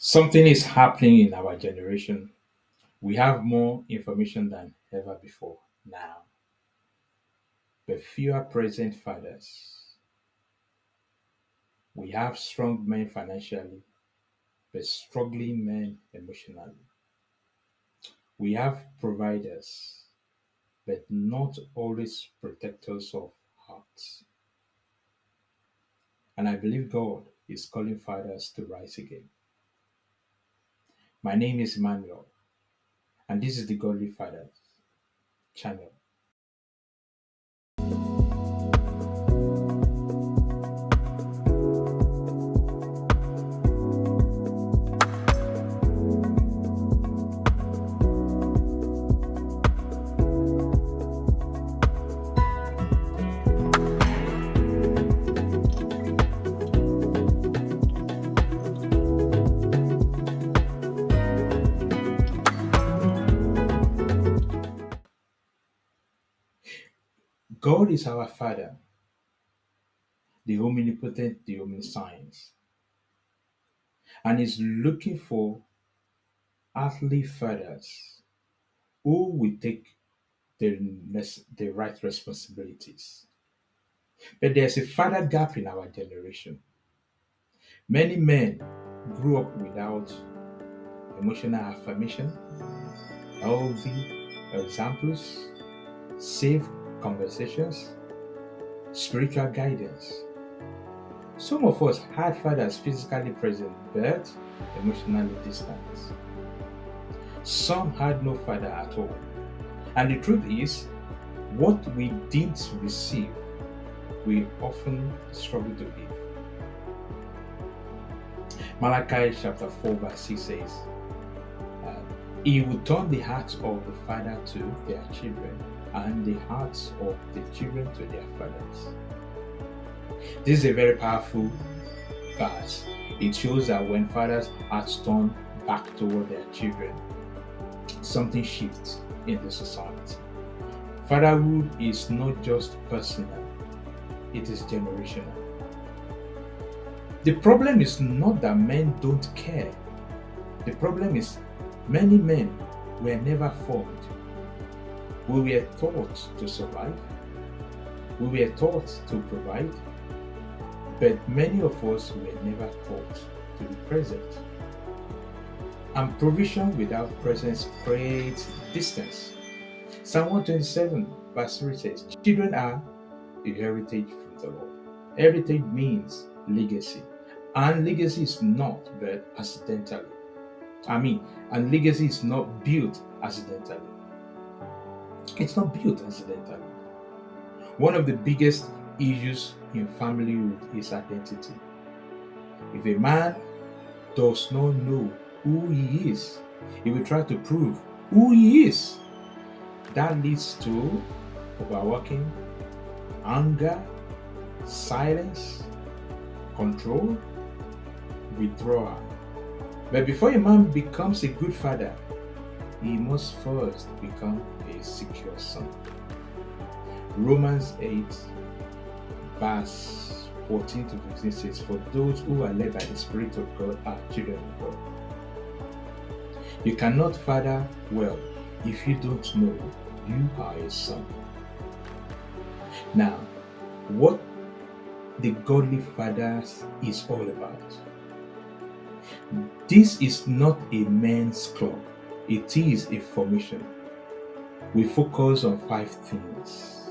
Something is happening in our generation. We have more information than ever before now, but fewer present fathers. We have strong men financially, but struggling men emotionally. We have providers, but not always protectors of hearts. And I believe God is calling fathers to rise again. My name is Emmanuel, and this is the Godly Fathers channel. God is our Father, the omnipotent, the omniscient, and is looking for earthly fathers who will take the right responsibilities. But there's a father gap in our generation. Many men grew up without emotional affirmation, healthy examples, safe conversations, spiritual guidance. Some of us had fathers physically present but emotionally distant. Some had no father at all. And the truth is, what we didn't receive, we often struggle to give. Malachi chapter 4, verse 6 says, uh, He will turn the hearts of the father to their children, and the hearts of the children to their fathers. This is a very powerful verse. It shows that when fathers' hearts turn back toward their children, something shifts in the society. Fatherhood is not just personal, it is generational. The problem is not that men don't care. The problem is many men were never formed. We were taught to survive. We were taught to provide. But many of us were never taught to be present. And provision without presence creates distance. Psalm 127 verse 3 says, Children are a heritage from the Lord. Heritage means legacy. And legacy is not built accidentally. And legacy is not built accidentally. It's not built accidentally. One of the biggest issues in familyhood is identity. If a man does not know who he is, he will try to prove who he is. That leads to overworking, anger, silence, control, withdrawal. But before a man becomes a good father, he must first become a secure son. Romans 8 verse 14 to 15 says, For those who are led by the Spirit of God are children of God. You cannot father well if you don't know you are a son. Now, what the godly fathers is all about. This is not a men's club, it is a formation. We focus on 5 things: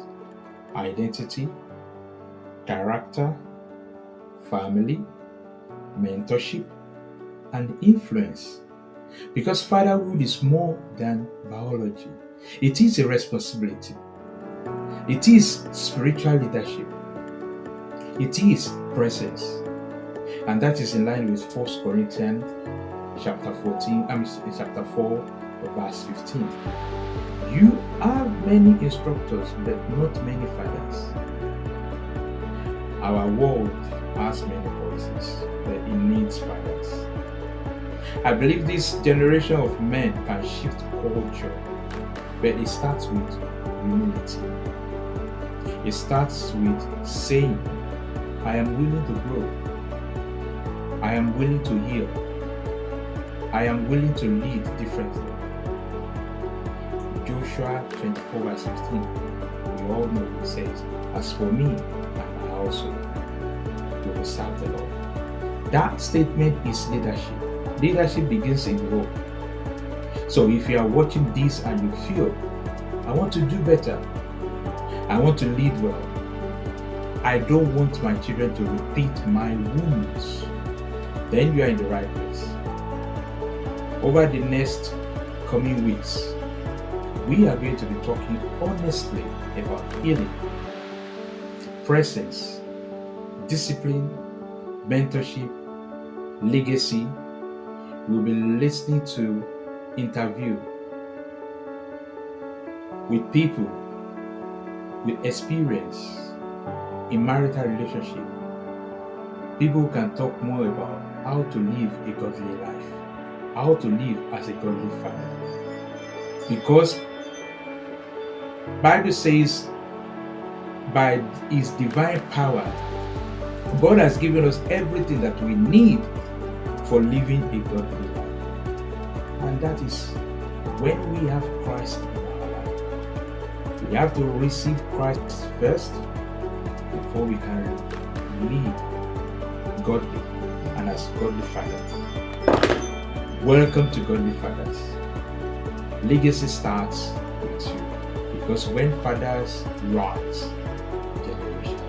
identity, character, family, mentorship, and influence. Because fatherhood is more than biology, it is a responsibility. It is spiritual leadership. It is presence. And that is in line with 1 Corinthians chapter 4, verse 15. You have many instructors, but not many fathers. Our world has many voices, but it needs fathers. I believe this generation of men can shift culture, but it starts with humility. It starts with saying, I am willing to grow. I am willing to heal. I am willing to lead differently. Joshua 24 verse 15. We all know it says, as for me and my household, we will serve the Lord. That statement is leadership. Leadership begins in the home. So if you are watching this and you feel, I want to do better, I want to lead well, I don't want my children to repeat my wounds, then you are in the right place. Over the next coming weeks, we are going to be talking honestly about healing, presence, discipline, mentorship, legacy. We'll be listening to interview with people with experience in marital relationship. People who can talk more about how to live a godly life, how to live as a godly father. Because Bible says by his divine power, God has given us everything that we need for living a godly life. And that is when we have Christ in our life. We have to receive Christ first before we can lead godly and as godly fathers. Welcome to Godly Fathers. Legacy starts with you, because when fathers rise, generation